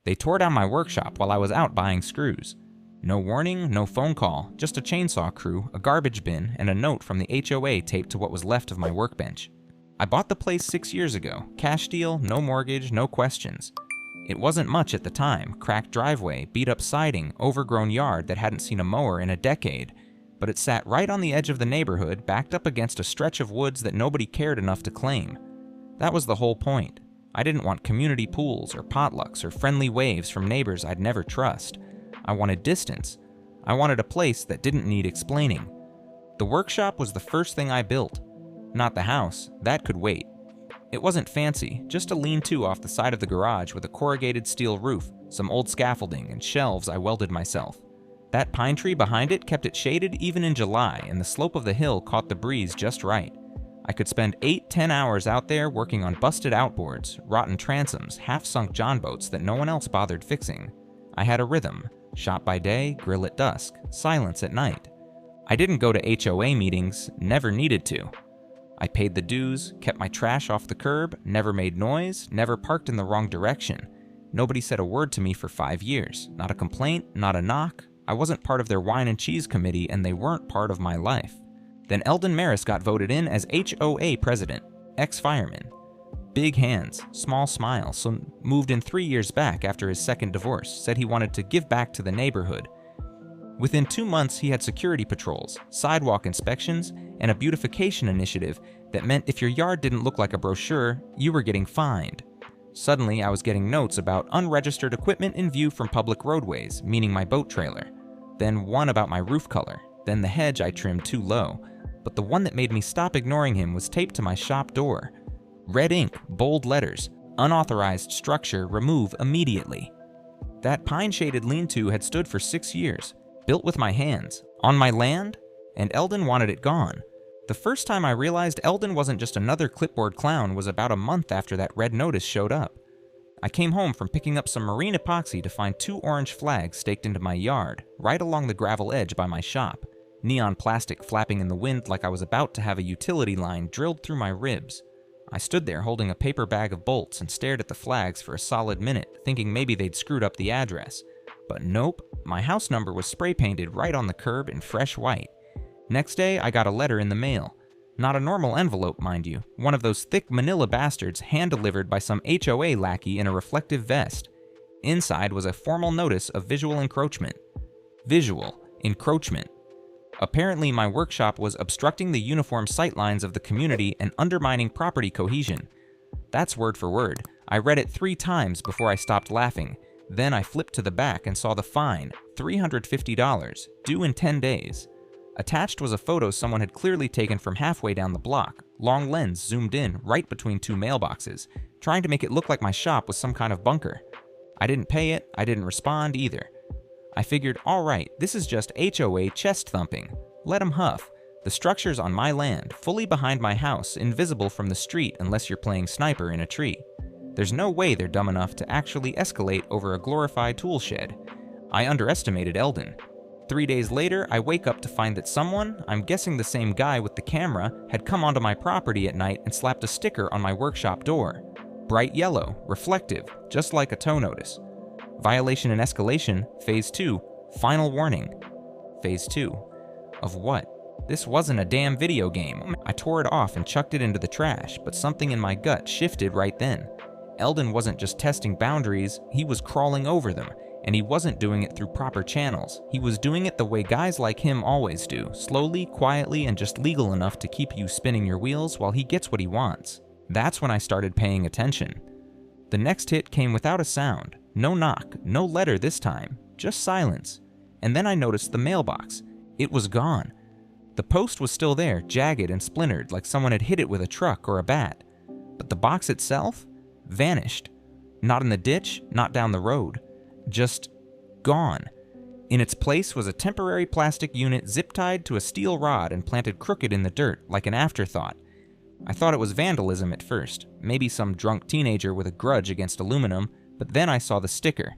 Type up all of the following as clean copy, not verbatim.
They tore down my workshop while I was out buying screws. No warning, no phone call, just a chainsaw crew, a garbage bin, and a note from the HOA taped to what was left of my workbench. I bought the place 6 years ago. Cash deal, no mortgage, no questions. It wasn't much at the time. Cracked driveway, beat up siding, overgrown yard that hadn't seen a mower in a decade. But it sat right on the edge of the neighborhood, backed up against a stretch of woods that nobody cared enough to claim. That was the whole point. I didn't want community pools or potlucks or friendly waves from neighbors I'd never trust. I wanted distance. I wanted a place that didn't need explaining. The workshop was the first thing I built. Not the house, that could wait. It wasn't fancy, just a lean-to off the side of the garage with a corrugated steel roof, some old scaffolding, and shelves I welded myself. That pine tree behind it kept it shaded even in July, and the slope of the hill caught the breeze just right. I could spend 8-10 hours out there working on busted outboards, rotten transoms, half-sunk John boats that no one else bothered fixing. I had a rhythm. Shop by day, grill at dusk, silence at night. I didn't go to HOA meetings, never needed to. I paid the dues, kept my trash off the curb, never made noise, never parked in the wrong direction. Nobody said a word to me for 5 years. Not a complaint, not a knock. I wasn't part of their wine and cheese committee, and they weren't part of my life. Then Eldon Maris got voted in as HOA president, ex-fireman. Big hands, small smile, so moved in 3 years back after his second divorce, said he wanted to give back to the neighborhood. Within 2 months, he had security patrols, sidewalk inspections, and a beautification initiative that meant if your yard didn't look like a brochure, you were getting fined. Suddenly, I was getting notes about unregistered equipment in view from public roadways, meaning my boat trailer. Then one about my roof color, then the hedge I trimmed too low. But the one that made me stop ignoring him was taped to my shop door. Red ink, bold letters, unauthorized structure, remove immediately. That pine-shaded lean-to had stood for 6 years, built with my hands, on my land, and Eldon wanted it gone. The first time I realized Eldon wasn't just another clipboard clown was about a month after that red notice showed up. I came home from picking up some marine epoxy to find 2 orange flags staked into my yard, right along the gravel edge by my shop, neon plastic flapping in the wind like I was about to have a utility line drilled through my ribs. I stood there holding a paper bag of bolts and stared at the flags for a solid minute, thinking maybe they'd screwed up the address. But nope, my house number was spray painted right on the curb in fresh white. Next day, I got a letter in the mail. Not a normal envelope, mind you, one of those thick manila bastards hand-delivered by some HOA lackey in a reflective vest. Inside was a formal notice of visual encroachment. Visual encroachment. Apparently, my workshop was obstructing the uniform sightlines of the community and undermining property cohesion. That's word for word. I read it 3 times before I stopped laughing. Then I flipped to the back and saw the fine, $350, due in 10 days. Attached was a photo someone had clearly taken from halfway down the block, long lens zoomed in right between 2 mailboxes, trying to make it look like my shop was some kind of bunker. I didn't pay it, I didn't respond either. I figured, alright, this is just HOA chest thumping. Let 'em huff. The structure's on my land, fully behind my house, invisible from the street unless you're playing sniper in a tree. There's no way they're dumb enough to actually escalate over a glorified tool shed. I underestimated Eldon. 3 days later, I wake up to find that someone, I'm guessing the same guy with the camera, had come onto my property at night and slapped a sticker on my workshop door. Bright yellow, reflective, just like a tow notice. Violation and escalation, Phase 2, final warning. Phase 2. Of what? This wasn't a damn video game. I tore it off and chucked it into the trash, but something in my gut shifted right then. Eldon wasn't just testing boundaries, he was crawling over them, and he wasn't doing it through proper channels. He was doing it the way guys like him always do, slowly, quietly, and just legal enough to keep you spinning your wheels while he gets what he wants. That's when I started paying attention. The next hit came without a sound. No knock, no letter this time, just silence. And then I noticed the mailbox. It was gone. The post was still there, jagged and splintered like someone had hit it with a truck or a bat. But the box itself? Vanished. Not in the ditch, not down the road. Just gone. In its place was a temporary plastic unit zip-tied to a steel rod and planted crooked in the dirt, like an afterthought. I thought it was vandalism at first, maybe some drunk teenager with a grudge against aluminum, but then I saw the sticker.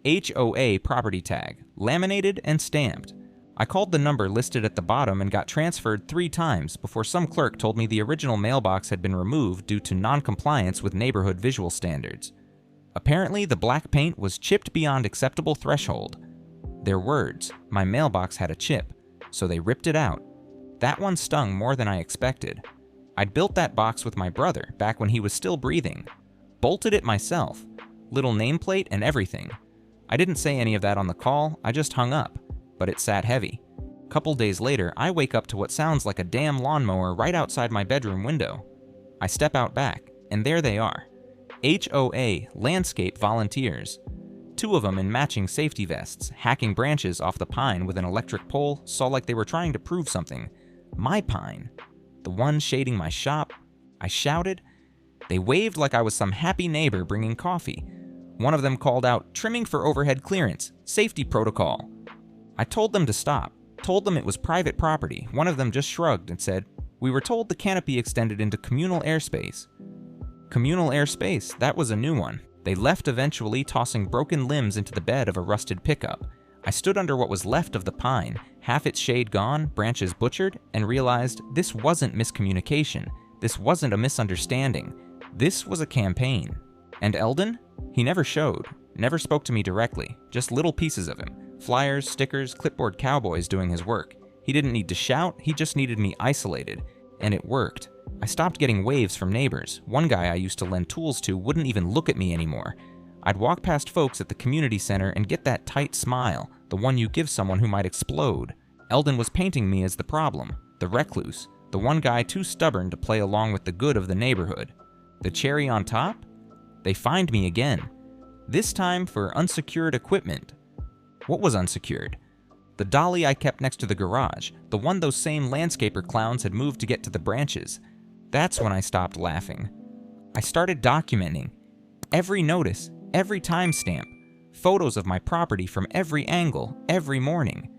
HOA property tag, laminated and stamped. I called the number listed at the bottom and got transferred 3 times before some clerk told me the original mailbox had been removed due to non-compliance with neighborhood visual standards. Apparently, the black paint was chipped beyond acceptable threshold. Their words, my mailbox had a chip, so they ripped it out. That one stung more than I expected. I'd built that box with my brother back when he was still breathing. Bolted it myself. Little nameplate and everything. I didn't say any of that on the call, I just hung up, but it sat heavy. Couple days later, I wake up to what sounds like a damn lawnmower right outside my bedroom window. I step out back, and there they are. HOA landscape volunteers. 2 of them in matching safety vests, hacking branches off the pine with an electric pole, saw like they were trying to prove something. My pine. The one shading my shop. I shouted. They waved like I was some happy neighbor bringing coffee. One of them called out, "Trimming for overhead clearance, safety protocol." I told them to stop. Told them it was private property. One of them just shrugged and said, "We were told the canopy extended into communal airspace." Communal airspace, that was a new one. They left eventually, tossing broken limbs into the bed of a rusted pickup. I stood under what was left of the pine, half its shade gone, branches butchered, and realized this wasn't miscommunication. This wasn't a misunderstanding. This was a campaign. And Eldon? He never showed. Never spoke to me directly. Just little pieces of him. Flyers, stickers, clipboard cowboys doing his work. He didn't need to shout, he just needed me isolated. And it worked. I stopped getting waves from neighbors. One guy I used to lend tools to wouldn't even look at me anymore. I'd walk past folks at the community center and get that tight smile, the one you give someone who might explode. Eldon was painting me as the problem, the recluse, the one guy too stubborn to play along with the good of the neighborhood. The cherry on top? They find me again. This time for unsecured equipment. What was unsecured? The dolly I kept next to the garage, the one those same landscaper clowns had moved to get to the branches. That's when I stopped laughing. I started documenting. Every notice, every timestamp, photos of my property from every angle, every morning.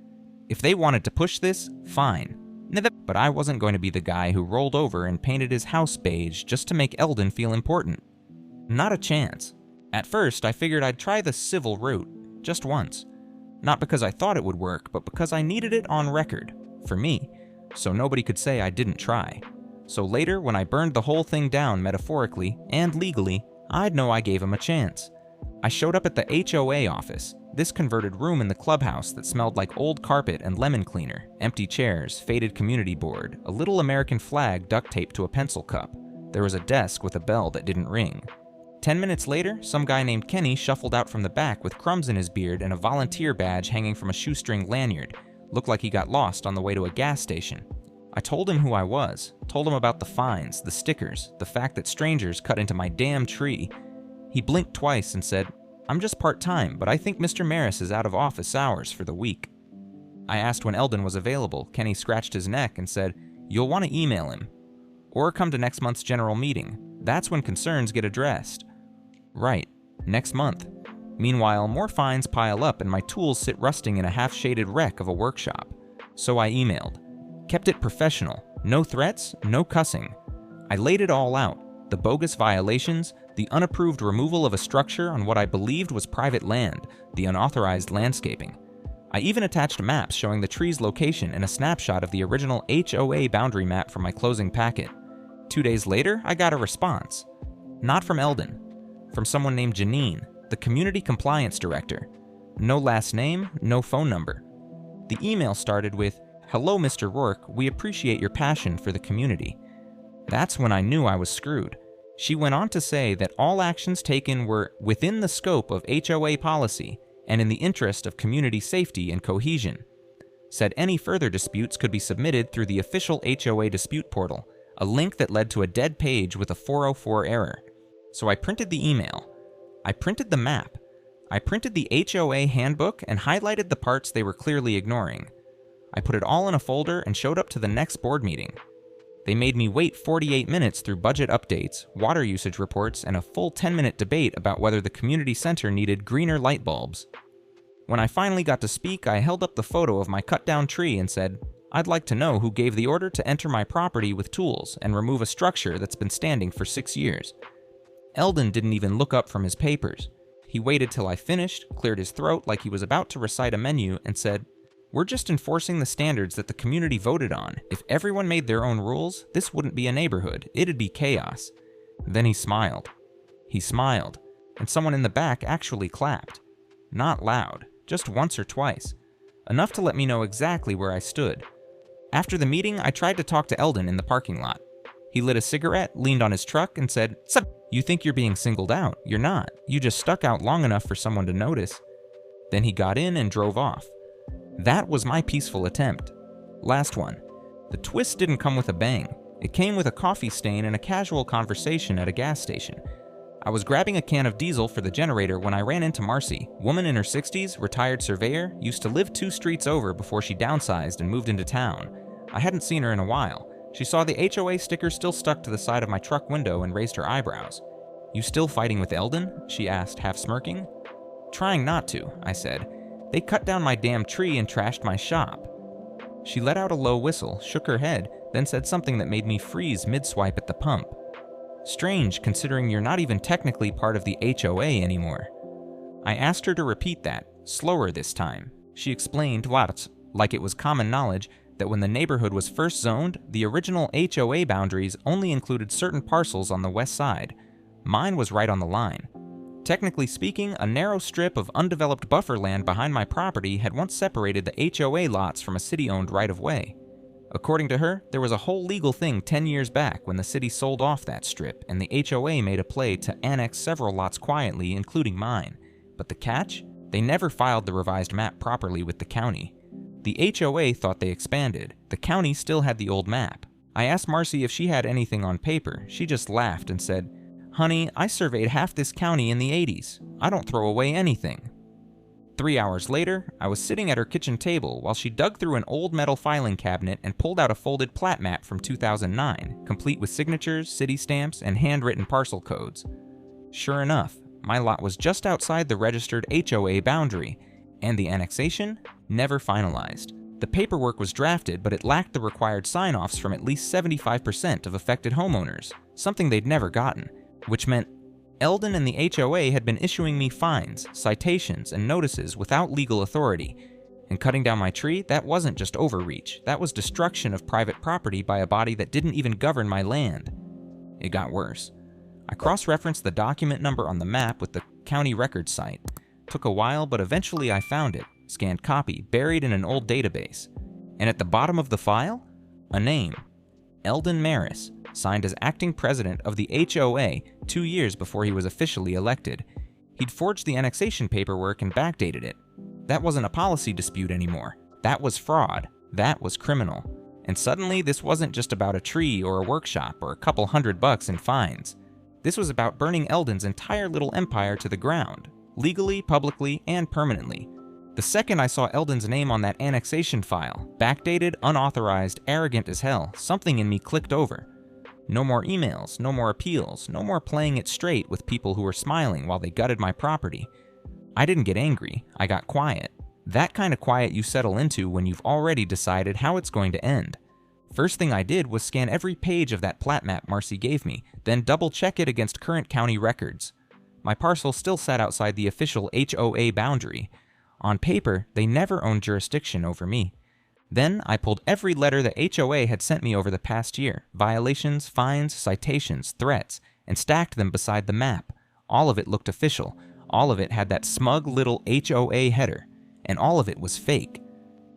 If they wanted to push this, fine. But I wasn't going to be the guy who rolled over and painted his house beige just to make Eldon feel important. Not a chance. At first, I figured I'd try the civil route, just once. Not because I thought it would work, but because I needed it on record, for me, so nobody could say I didn't try. So later, when I burned the whole thing down metaphorically and legally, I'd know I gave him a chance. I showed up at the HOA office, this converted room in the clubhouse that smelled like old carpet and lemon cleaner, empty chairs, faded community board, a little American flag duct taped to a pencil cup. There was a desk with a bell that didn't ring. 10 minutes later, some guy named Kenny shuffled out from the back with crumbs in his beard and a volunteer badge hanging from a shoestring lanyard. Looked like he got lost on the way to a gas station. I told him who I was, told him about the fines, the stickers, the fact that strangers cut into my damn tree. He blinked twice and said, "I'm just part-time, but I think Mr. Maris is out of office hours for the week." I asked when Eldon was available. Kenny scratched his neck and said, "You'll want to email him. Or come to next month's general meeting. That's when concerns get addressed." Right, next month. Meanwhile, more fines pile up and my tools sit rusting in a half-shaded wreck of a workshop. So I emailed. Kept it professional. No threats, no cussing. I laid it all out. The bogus violations, the unapproved removal of a structure on what I believed was private land, the unauthorized landscaping. I even attached maps showing the tree's location and a snapshot of the original HOA boundary map from my closing packet. 2 days later, I got a response. Not from Eldon. From someone named Janine, the community compliance director. No last name, no phone number. The email started with, "Hello, Mr. Rourke, we appreciate your passion for the community." That's when I knew I was screwed. She went on to say that all actions taken were within the scope of HOA policy and in the interest of community safety and cohesion. Said any further disputes could be submitted through the official HOA dispute portal, a link that led to a dead page with a 404 error. So I printed the email. I printed the map. I printed the HOA handbook and highlighted the parts they were clearly ignoring. I put it all in a folder and showed up to the next board meeting. They made me wait 48 minutes through budget updates, water usage reports, and a full 10-minute debate about whether the community center needed greener light bulbs. When I finally got to speak, I held up the photo of my cut-down tree and said, "I'd like to know who gave the order to enter my property with tools and remove a structure that's been standing for 6 years. Eldon didn't even look up from his papers. He waited till I finished, cleared his throat like he was about to recite a menu, and said, "We're just enforcing the standards that the community voted on. If everyone made their own rules, this wouldn't be a neighborhood, it'd be chaos." Then he smiled. He smiled. and someone in the back actually clapped. Not loud, just once or twice. Enough to let me know exactly where I stood. After the meeting, I tried to talk to Eldon in the parking lot. He lit a cigarette, leaned on his truck, and said, "Sup, you think you're being singled out. You're not. You just stuck out long enough for someone to notice." Then he got in and drove off. That was my peaceful attempt. Last one. The twist didn't come with a bang. It came with a coffee stain and a casual conversation at a gas station. I was grabbing a can of diesel for the generator when I ran into Marcy, woman in her 60s, retired surveyor, used to live 2 streets over before she downsized and moved into town. I hadn't seen her in a while. She saw the HOA sticker still stuck to the side of my truck window and raised her eyebrows. "You still fighting with Eldon?" she asked, half smirking. "Trying not to," I said. "They cut down my damn tree and trashed my shop." She let out a low whistle, shook her head, then said something that made me freeze mid-swipe at the pump. Strange, considering you're not even technically part of the HOA anymore. I asked her to repeat that, slower this time. She explained, like it was common knowledge, that when the neighborhood was first zoned, the original HOA boundaries only included certain parcels on the west side. Mine was right on the line. Technically speaking, a narrow strip of undeveloped buffer land behind my property had once separated the HOA lots from a city-owned right-of-way. According to her, there was a whole legal thing 10 years back when the city sold off that strip, and the HOA made a play to annex several lots quietly, including mine. But the catch? They never filed the revised map properly with the county. The HOA thought they expanded. The county still had the old map. I asked Marcy if she had anything on paper. She just laughed and said, "Honey, I surveyed half this county in the 80s. I don't throw away anything." 3 hours later, I was sitting at her kitchen table while she dug through an old metal filing cabinet and pulled out a folded plat map from 2009, complete with signatures, city stamps, and handwritten parcel codes. Sure enough, my lot was just outside the registered HOA boundary, and the annexation never finalized. The paperwork was drafted, but it lacked the required sign-offs from at least 75% of affected homeowners, something they'd never gotten, which meant Eldon and the HOA had been issuing me fines, citations, and notices without legal authority. And cutting down my tree, that wasn't just overreach, that was destruction of private property by a body that didn't even govern my land. It got worse. I cross-referenced the document number on the map with the county records site. Took a while, but eventually I found it, scanned copy, buried in an old database. And at the bottom of the file, a name. Eldon Maris, signed as acting president of the HOA 2 years before he was officially elected. He'd forged the annexation paperwork and backdated it. That wasn't a policy dispute anymore. That was fraud. That was criminal. And suddenly, this wasn't just about a tree or a workshop or a couple $100 in fines. This was about burning Eldon's entire little empire to the ground, legally, publicly, and permanently. The second I saw Eldon's name on that annexation file, backdated, unauthorized, arrogant as hell, something in me clicked over. No more emails, no more appeals, no more playing it straight with people who were smiling while they gutted my property. I didn't get angry, I got quiet. That kind of quiet you settle into when you've already decided how it's going to end. First thing I did was scan every page of that plat map Marcy gave me, then double check it against current county records. My parcel still sat outside the official HOA boundary. On paper, they never owned jurisdiction over me. Then I pulled every letter the HOA had sent me over the past year, violations, fines, citations, threats, and stacked them beside the map. All of it looked official. All of it had that smug little HOA header. And all of it was fake.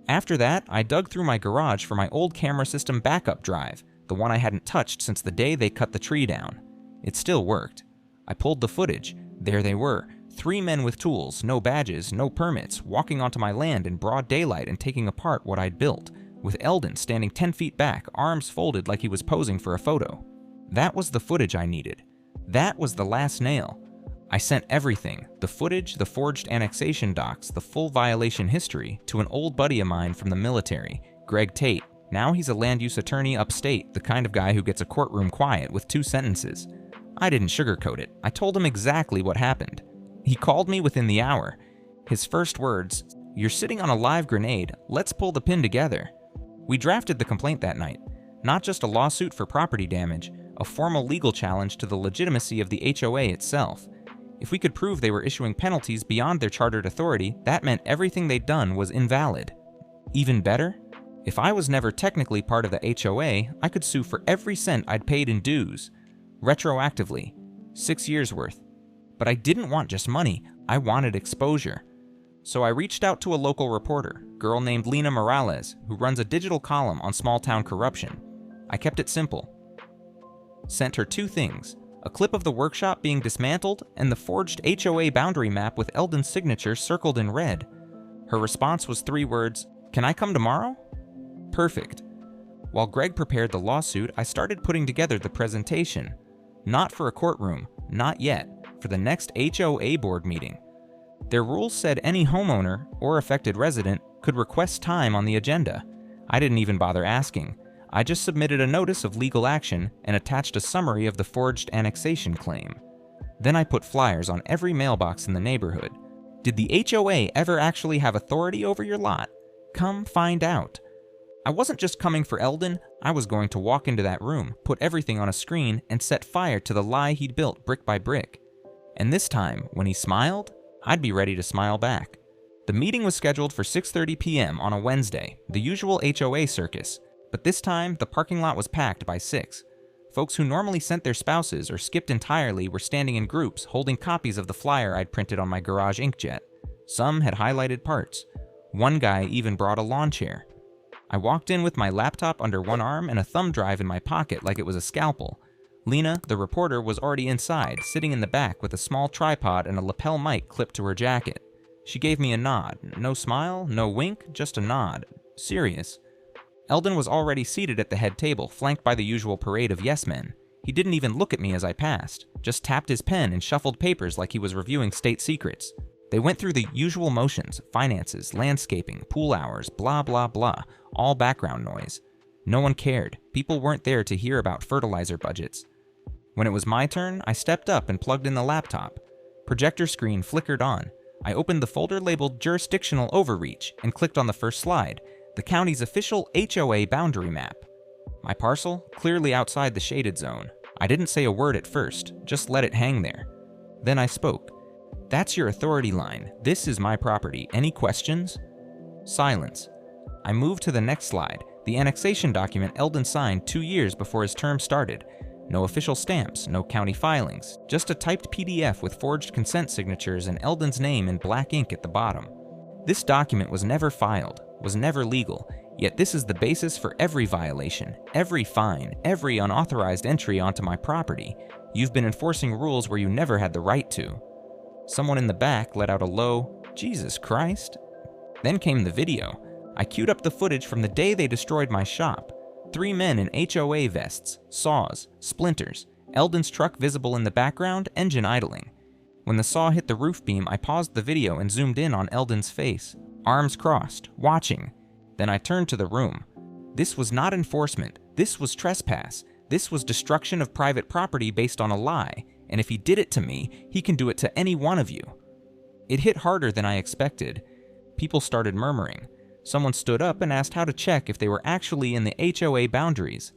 After that, I dug through my garage for my old camera system backup drive, the one I hadn't touched since the day they cut the tree down. It still worked. I pulled the footage. There they were. 3 men with tools, no badges, no permits, walking onto my land in broad daylight and taking apart what I'd built, with Eldon standing 10 feet back, arms folded like he was posing for a photo. That was the footage I needed. That was the last nail. I sent everything, the footage, the forged annexation docs, the full violation history, to an old buddy of mine from the military, Greg Tate. Now he's a land use attorney upstate, the kind of guy who gets a courtroom quiet with 2 sentences. I didn't sugarcoat it. I told him exactly what happened. He called me within the hour. His first words, "You're sitting on a live grenade, let's pull the pin together." We drafted the complaint that night. Not just a lawsuit for property damage, a formal legal challenge to the legitimacy of the HOA itself. If we could prove they were issuing penalties beyond their chartered authority, that meant everything they'd done was invalid. Even better, if I was never technically part of the HOA, I could sue for every cent I'd paid in dues, retroactively, 6 years worth. But I didn't want just money, I wanted exposure. So I reached out to a local reporter, a girl named Lena Morales, who runs a digital column on small-town corruption. I kept it simple. Sent her two things: a clip of the workshop being dismantled and the forged HOA boundary map with Eldon's signature circled in red. Her response was 3 words: "Can I come tomorrow?" Perfect. While Greg prepared the lawsuit, I started putting together the presentation. Not for a courtroom, not yet, for the next HOA board meeting. Their rules said any homeowner or affected resident could request time on the agenda. I didn't even bother asking. I just submitted a notice of legal action and attached a summary of the forged annexation claim. Then I put flyers on every mailbox in the neighborhood. Did the HOA ever actually have authority over your lot? Come find out. I wasn't just coming for Eldon, I was going to walk into that room, put everything on a screen, and set fire to the lie he'd built brick by brick. And this time, when he smiled, I'd be ready to smile back. The meeting was scheduled for 6:30 p.m. on a Wednesday, the usual HOA circus, but this time the parking lot was packed by 6. Folks who normally sent their spouses or skipped entirely were standing in groups holding copies of the flyer I'd printed on my garage inkjet. Some had highlighted parts. One guy even brought a lawn chair. I walked in with my laptop under one arm and a thumb drive in my pocket like it was a scalpel. Lena, the reporter, was already inside, sitting in the back with a small tripod and a lapel mic clipped to her jacket. She gave me a nod. No smile, no wink, just a nod. Serious. Eldon was already seated at the head table, flanked by the usual parade of yes-men. He didn't even look at me as I passed, just tapped his pen and shuffled papers like he was reviewing state secrets. They went through the usual motions: finances, landscaping, pool hours, blah blah blah, all background noise. No one cared. People weren't there to hear about fertilizer budgets. When it was my turn, I stepped up and plugged in the laptop. Projector screen flickered on. I opened the folder labeled Jurisdictional Overreach and clicked on the first slide, the county's official HOA boundary map. My parcel, clearly outside the shaded zone. I didn't say a word at first, just let it hang there. Then I spoke. "That's your authority line. This is my property. Any questions?" Silence. I moved to the next slide, the annexation document Eldon signed 2 years before his term started. No official stamps, no county filings, just a typed PDF with forged consent signatures and Eldon's name in black ink at the bottom. This document was never filed, was never legal, yet this is the basis for every violation, every fine, every unauthorized entry onto my property. You've been enforcing rules where you never had the right to. Someone in the back let out a low, "Jesus Christ." Then came the video. I queued up the footage from the day they destroyed my shop. 3 men in HOA vests, saws, splinters, Eldon's truck visible in the background, engine idling. When the saw hit the roof beam, I paused the video and zoomed in on Eldon's face, arms crossed, watching. Then I turned to the room. This was not enforcement. This was trespass. This was destruction of private property based on a lie, and if he did it to me, he can do it to any one of you. It hit harder than I expected. People started murmuring. Someone stood up and asked how to check if they were actually in the HOA boundaries.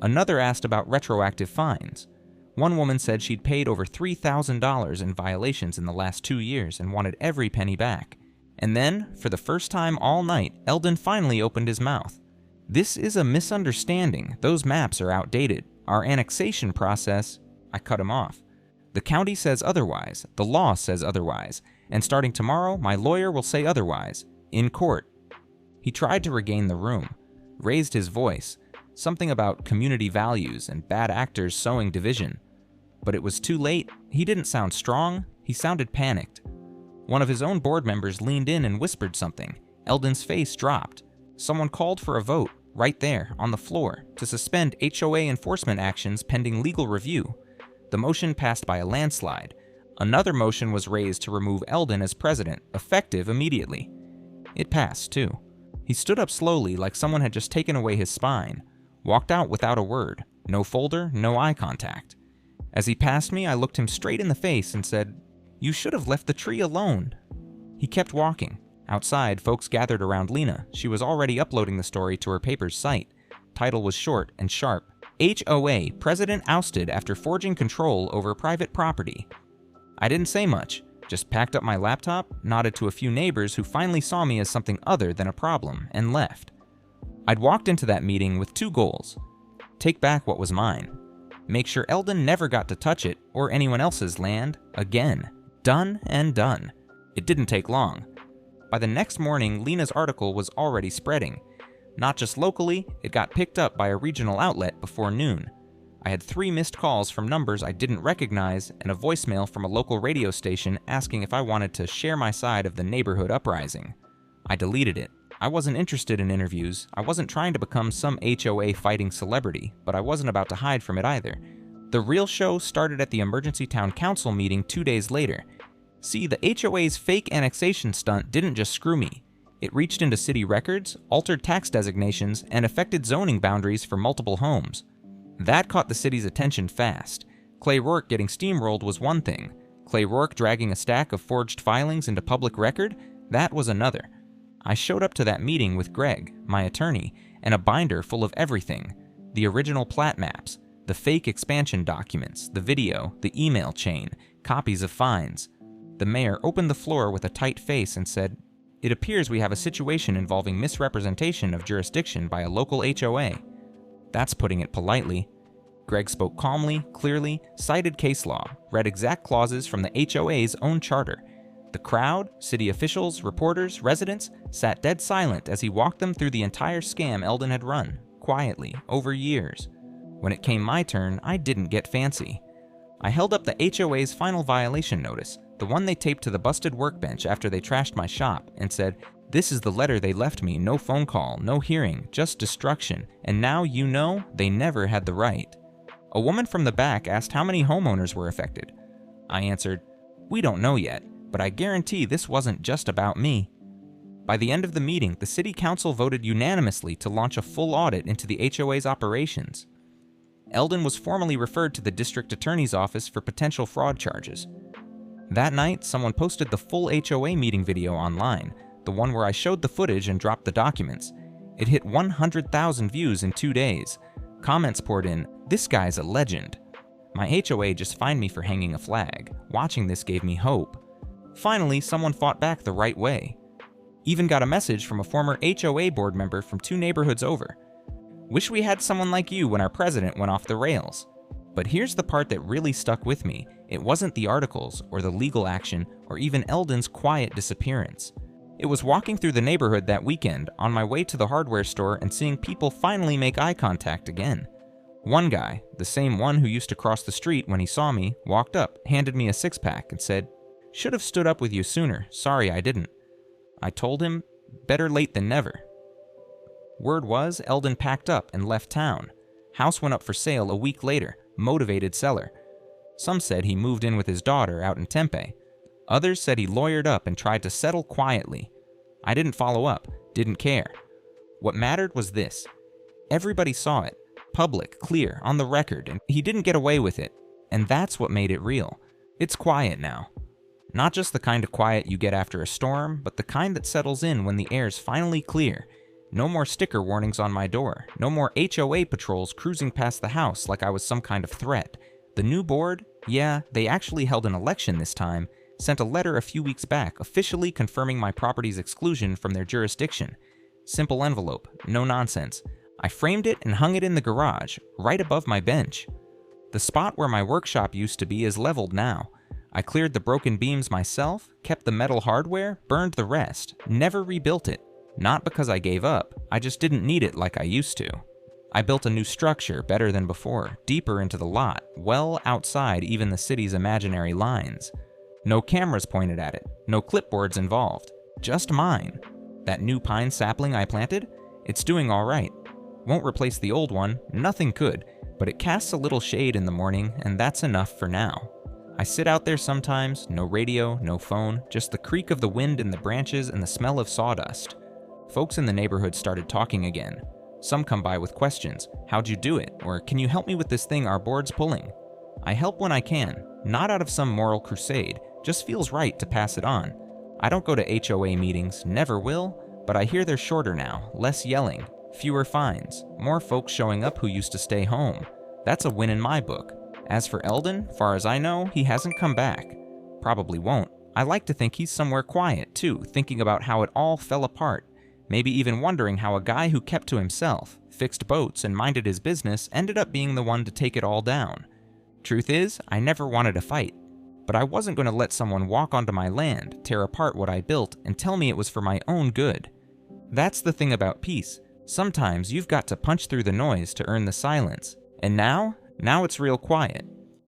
Another asked about retroactive fines. One woman said she'd paid over $3,000 in violations in the last 2 years and wanted every penny back. And then, for the first time all night, Eldon finally opened his mouth. "This is a misunderstanding. Those maps are outdated. Our annexation process..." I cut him off. "The county says otherwise. The law says otherwise. And starting tomorrow, my lawyer will say otherwise. In court." He tried to regain the room, raised his voice, something about community values and bad actors sowing division. But it was too late. He didn't sound strong, he sounded panicked. One of his own board members leaned in and whispered something. Eldon's face dropped. Someone called for a vote, right there, on the floor, to suspend HOA enforcement actions pending legal review. The motion passed by a landslide. Another motion was raised to remove Eldon as president, effective immediately. It passed, too. He stood up slowly like someone had just taken away his spine, walked out without a word, no folder, no eye contact. As he passed me, I looked him straight in the face and said, "You should have left the tree alone." He kept walking. Outside, folks gathered around Lena. She was already uploading the story to her paper's site. Title was short and sharp. HOA, President ousted after forging control over private property. I didn't say much. Just packed up my laptop, nodded to a few neighbors who finally saw me as something other than a problem, and left. I'd walked into that meeting with 2 goals. Take back what was mine. Make sure Eldon never got to touch it or anyone else's land again. Done and done. It didn't take long. By the next morning, Lena's article was already spreading. Not just locally, it got picked up by a regional outlet before noon. I had 3 missed calls from numbers I didn't recognize and a voicemail from a local radio station asking if I wanted to share my side of the neighborhood uprising. I deleted it. I wasn't interested in interviews. I wasn't trying to become some HOA fighting celebrity, but I wasn't about to hide from it either. The real show started at the emergency town council meeting 2 days later. See, the HOA's fake annexation stunt didn't just screw me. It reached into city records, altered tax designations, and affected zoning boundaries for multiple homes. That caught the city's attention fast. Clay Rourke getting steamrolled was one thing. Clay Rourke dragging a stack of forged filings into public record? That was another. I showed up to that meeting with Greg, my attorney, and a binder full of everything. The original plat maps, the fake expansion documents, the video, the email chain, copies of fines. The mayor opened the floor with a tight face and said, "It appears we have a situation involving misrepresentation of jurisdiction by a local HOA. That's putting it politely." Greg spoke calmly, clearly, cited case law, read exact clauses from the HOA's own charter. The crowd, city officials, reporters, residents, sat dead silent as he walked them through the entire scam Eldon had run, quietly, over years. When it came my turn, I didn't get fancy. I held up the HOA's final violation notice, the one they taped to the busted workbench after they trashed my shop, and said, "This is the letter they left me, no phone call, no hearing, just destruction, and now you know they never had the right." A woman from the back asked how many homeowners were affected. I answered, "We don't know yet, but I guarantee this wasn't just about me." By the end of the meeting, the city council voted unanimously to launch a full audit into the HOA's operations. Eldon was formally referred to the district attorney's office for potential fraud charges. That night, someone posted the full HOA meeting video online, the one where I showed the footage and dropped the documents. It hit 100,000 views in 2 days. Comments poured in, "This guy's a legend." My HOA just fined me for hanging a flag. Watching this gave me hope. Finally, someone fought back the right way. Even got a message from a former HOA board member from 2 neighborhoods over. "Wish we had someone like you when our president went off the rails." But here's the part that really stuck with me. It wasn't the articles, or the legal action, or even Eldon's quiet disappearance. It was walking through the neighborhood that weekend, on my way to the hardware store and seeing people finally make eye contact again. One guy, the same one who used to cross the street when he saw me, walked up, handed me a 6-pack, and said, "Should have stood up with you sooner, sorry I didn't." I told him, better late than never. Word was, Eldon packed up and left town. House went up for sale a week later, motivated seller. Some said he moved in with his daughter out in Tempe. Others said he lawyered up and tried to settle quietly. I didn't follow up, didn't care. What mattered was this. Everybody saw it, public, clear, on the record, and he didn't get away with it. And that's what made it real. It's quiet now. Not just the kind of quiet you get after a storm, but the kind that settles in when the air's finally clear. No more sticker warnings on my door. No more HOA patrols cruising past the house like I was some kind of threat. The new board, yeah, they actually held an election this time, sent a letter a few weeks back officially confirming my property's exclusion from their jurisdiction. Simple envelope, no nonsense. I framed it and hung it in the garage, right above my bench. The spot where my workshop used to be is leveled now. I cleared the broken beams myself, kept the metal hardware, burned the rest, never rebuilt it. Not because I gave up, I just didn't need it like I used to. I built a new structure better than before, deeper into the lot, well outside even the city's imaginary lines. No cameras pointed at it, no clipboards involved, just mine. That new pine sapling I planted? It's doing all right. Won't replace the old one, nothing could, but it casts a little shade in the morning, and that's enough for now. I sit out there sometimes, no radio, no phone, just the creak of the wind in the branches and the smell of sawdust. Folks in the neighborhood started talking again. Some come by with questions. How'd you do it? Or can you help me with this thing our board's pulling? I help when I can, not out of some moral crusade, just feels right to pass it on. I don't go to HOA meetings, never will, but I hear they're shorter now, less yelling, fewer fines, more folks showing up who used to stay home. That's a win in my book. As for Eldon, far as I know, he hasn't come back. Probably won't. I like to think he's somewhere quiet, too, thinking about how it all fell apart. maybe even wondering how a guy who kept to himself, fixed boats, and minded his business ended up being the one to take it all down. Truth is, I never wanted a fight, but I wasn't going to let someone walk onto my land, tear apart what I built, and tell me it was for my own good. That's the thing about peace. Sometimes you've got to punch through the noise to earn the silence. And now it's real quiet.